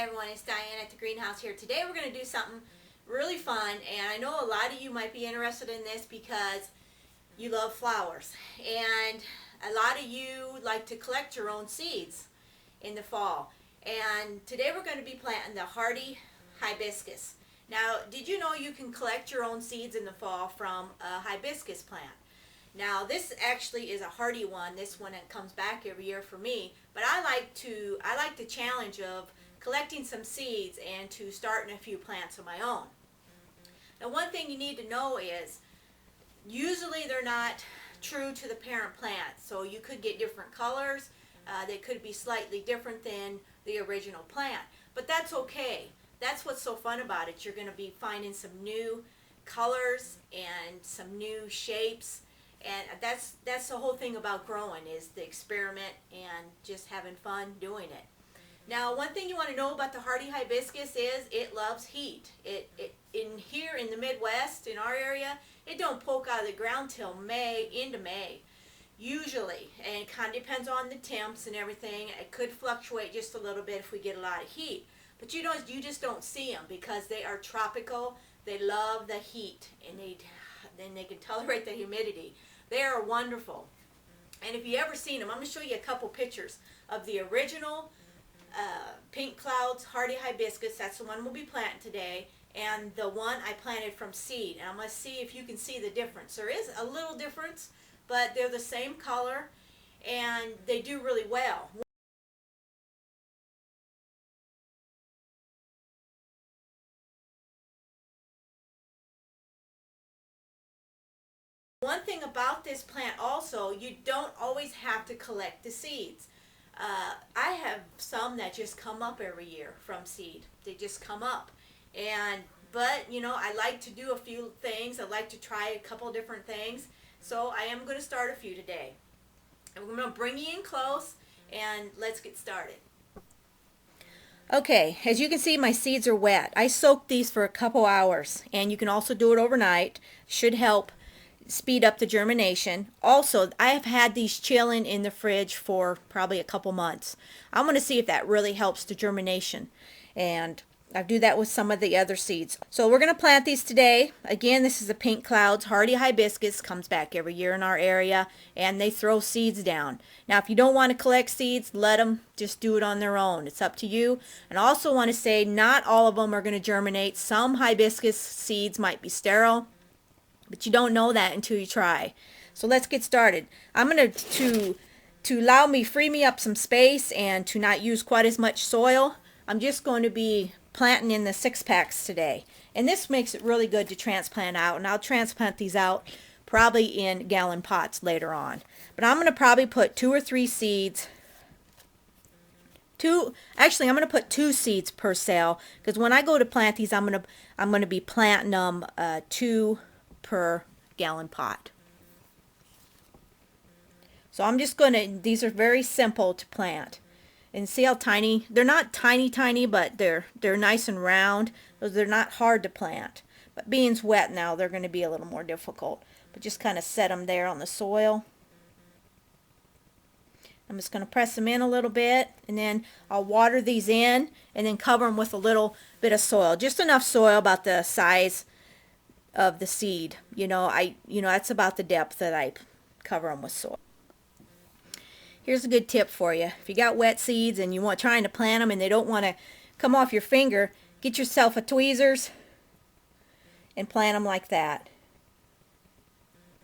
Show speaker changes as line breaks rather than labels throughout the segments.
everyone, it's Diane at the greenhouse here. Today we're going to do something really fun, and I know a lot of you might be interested in this because you love flowers, and a lot of you like to collect your own seeds in the fall. And today we're going to be planting the hardy hibiscus. Now, did you know you can collect your own seeds in the fall from a hibiscus plant? Now, this actually is a hardy one. This one that comes back every year for me. But I like the challenge of collecting some seeds and to starting a few plants of my own. Now, one thing you need to know is usually they're not true to the parent plant. So you could get different colors. They could be slightly different than the original plant. But that's okay. That's what's so fun about it. You're going to be finding some new colors and some new shapes. And that's the whole thing about growing, is the experiment and just having fun doing it. Now, one thing you want to know about the hardy hibiscus is it loves heat. Here in the Midwest, in our area, it don't poke out of the ground till May, into May, usually. And it kind of depends on the temps and everything. It could fluctuate just a little bit if we get a lot of heat. But you just don't see them because they are tropical. They love the heat, and then they can tolerate the humidity. They are wonderful. And if you ever seen them, I'm going to show you a couple pictures of the original pink clouds hardy hibiscus. That's the one we'll be planting today, and the one I planted from seed. And I'm going to see if you can see the difference. There is a little difference, but they're the same color, and they do really well. One thing about this plant also, you don't always have to collect the seeds. I have some that just come up every year from seed. They just come up. But you know, I like to do a few things. I like to try a couple different things. So I am going to start a few today. And we're going to bring you in close, and let's get started. Okay, as you can see, my seeds are wet. I soaked these for a couple hours, and you can also do it overnight. Should help speed up the germination. Also, I have had these chilling in the fridge for probably a couple months. I'm going to see if that really helps the germination, and I do that with some of the other seeds. So we're going to plant these today. Again, this is the pink clouds hardy hibiscus. Comes back every year in our area, and they throw seeds down. Now, if you don't want to collect seeds, let them just do it on their own. It's up to you. And I also want to say, not all of them are going to germinate. Some hibiscus seeds might be sterile, but you don't know that until you try. So let's get started. I'm going to allow me, free me up some space and to not use quite as much soil, I'm just going to be planting in the 6-packs today. And this makes it really good to transplant out. And I'll transplant these out probably in gallon pots later on. But I'm going to probably put 2 or 3 seeds. Actually, I'm going to put 2 seeds per cell, because when I go to plant these, I'm going to be planting them 2 per gallon pot. So I'm just going to, these are very simple to plant. And see how tiny, they're not tiny, but they're nice and round. They're not hard to plant. But being wet now, they're going to be a little more difficult. But just kind of set them there on the soil. I'm just going to press them in a little bit, and then I'll water these in and then cover them with a little bit of soil. Just enough soil about the size of the seed. That's about the depth that I cover them with soil. Here's a good tip for you. If you got wet seeds and you trying to plant them and they don't want to come off your finger, get yourself a tweezers and plant them like that.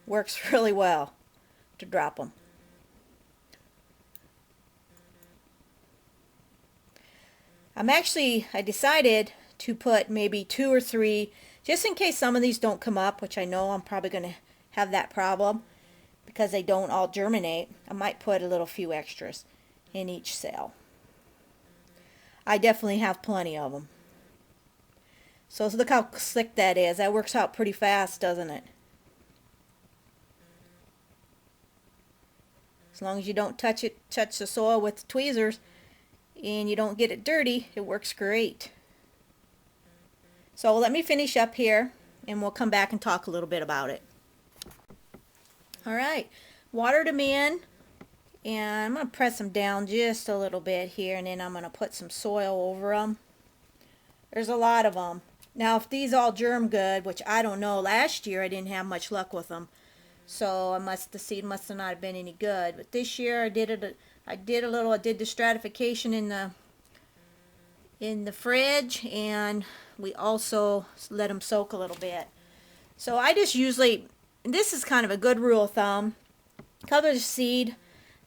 Works really well to drop them. I decided to put maybe 2 or 3, just in case some of these don't come up, which I know I'm probably going to have that problem because they don't all germinate. I might put a little few extras in each cell. I definitely have plenty of them. So look how slick that is. That works out pretty fast, doesn't it? As long as you don't touch the soil with the tweezers, and you don't get it dirty, it works great. So let me finish up here, and we'll come back and talk a little bit about it. Alright, watered them in, and I'm going to press them down just a little bit here, and then I'm going to put some soil over them. There's a lot of them. Now, if these all germ good, which I don't know, last year I didn't have much luck with them. So the seed must have not been any good. But this year I did the stratification in the fridge, and we also let them soak a little bit. So I just usually, this is kind of a good rule of thumb, cover the seed,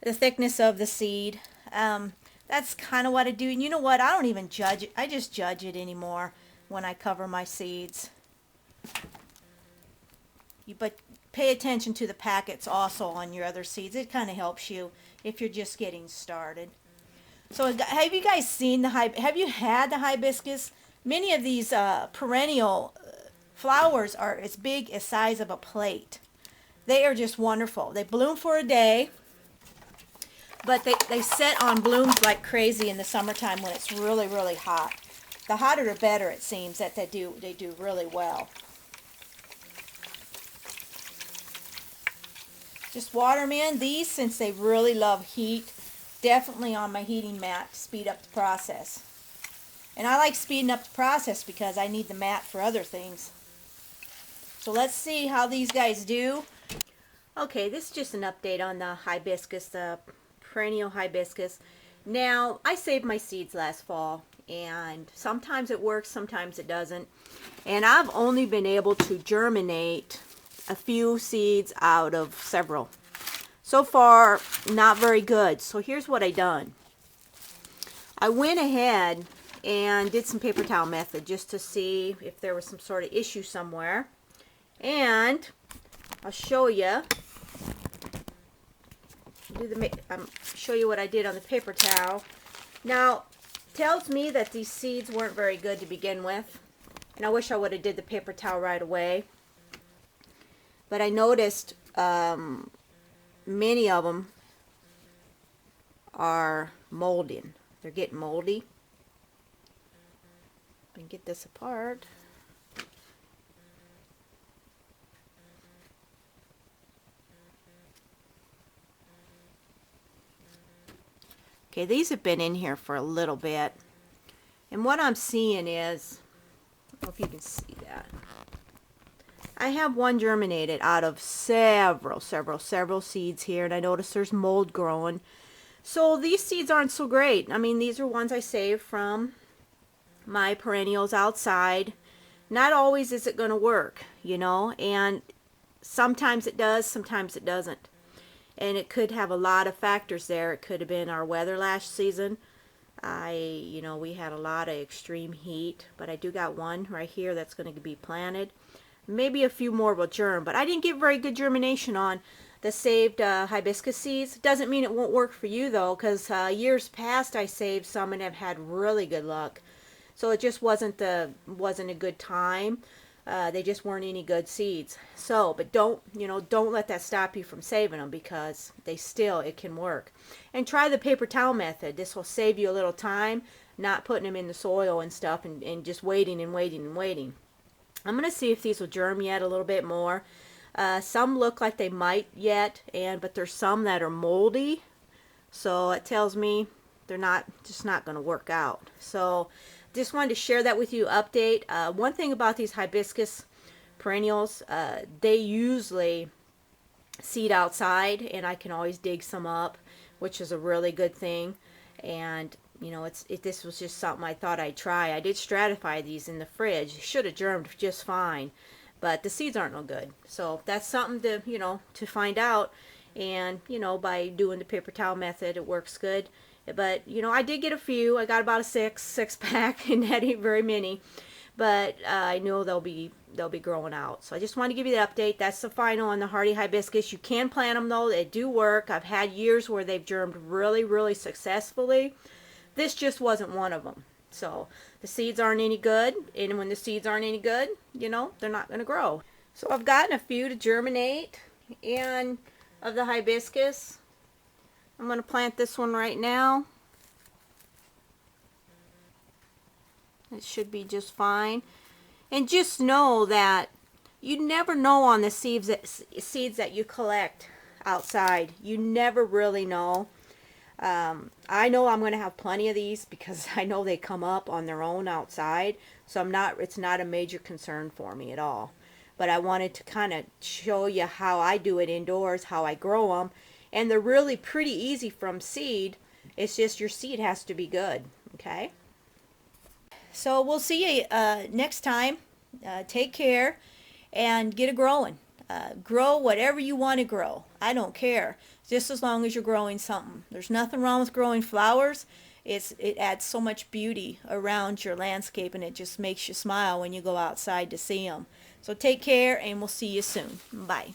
the thickness of the seed. That's kind of what I do. And you know what? I don't even judge it. I just judge it anymore when I cover my seeds. But pay attention to the packets also on your other seeds. It kind of helps you if you're just getting started. So have you guys seen have you had the hibiscus? Many of these perennial flowers are as big as size of a plate. They are just wonderful. They bloom for a day, but they set on blooms like crazy in the summertime when it's really, really hot. The hotter the better, it seems, that they do really well. Just water them in. These, since they really love heat, definitely on my heating mat to speed up the process. And I like speeding up the process because I need the mat for other things. So let's see how these guys do. Okay, this is just an update on the hibiscus, the perennial hibiscus. Now, I saved my seeds last fall, and sometimes it works, sometimes it doesn't. And I've only been able to germinate a few seeds out of several. So far, not very good. So here's what I done. I went ahead and did some paper towel method just to see if there was some sort of issue somewhere. And I'll show you. Show you what I did on the paper towel. Now, it tells me that these seeds weren't very good to begin with. And I wish I would have did the paper towel right away. But I noticed many of them are molding. They're getting moldy. I can get this apart. Okay, these have been in here for a little bit. And what I'm seeing is, I don't know if you can see that. I have one germinated out of several seeds here, and I notice there's mold growing. So these seeds aren't so great. I mean, these are ones I saved from my perennials outside. Not always is it going to work, you know, and sometimes it does, sometimes it doesn't. And it could have a lot of factors there. It could have been our weather last season. We had a lot of extreme heat, but I do got one right here that's going to be planted. Maybe a few more will germ, but I didn't get very good germination on the saved hibiscus seeds. Doesn't mean it won't work for you though, because years past I saved some and have had really good luck. So it just wasn't a good time. They just weren't any good seeds. So, but don't let that stop you from saving them, because it can work. And try the paper towel method. This will save you a little time, not putting them in the soil and stuff and just waiting and waiting and waiting. I'm going to see if these will germ yet a little bit more. Some look like they might yet, but there's some that are moldy. So it tells me they're just not going to work out. So just wanted to share that with you, update. One thing about these hibiscus perennials, they usually seed outside, and I can always dig some up, which is a really good thing. And this was just something I thought I'd try. I did stratify these in the fridge. Should have germed just fine, but the seeds aren't no good. So that's something to find out. And by doing the paper towel method, it works good. But I did get a few. I got about a six pack, and that ain't very many. But I know they'll be growing out. So I just wanted to give you the update. That's the final on the hardy hibiscus. You can plant them though. They do work. I've had years where they've germed really, really successfully. This just wasn't one of them. So the seeds aren't any good, and when the seeds aren't any good, they're not going to grow. So I've gotten a few to germinate, and of the hibiscus, I'm going to plant this one right now. It should be just fine. And just know that you never know on the seeds that you collect outside. You never really know. I know I'm going to have plenty of these because I know they come up on their own outside, so it's not a major concern for me at all. But I wanted to kind of show you how I do it indoors, how I grow them, and they're really pretty easy from seed. It's just your seed has to be good, okay? So we'll see you next time. Take care and get a growing. Grow whatever you want to grow. I don't care, just as long as you're growing something. There's nothing wrong with growing flowers. It adds so much beauty around your landscape, and it just makes you smile when you go outside to see them. So take care, and we'll see you soon. Bye.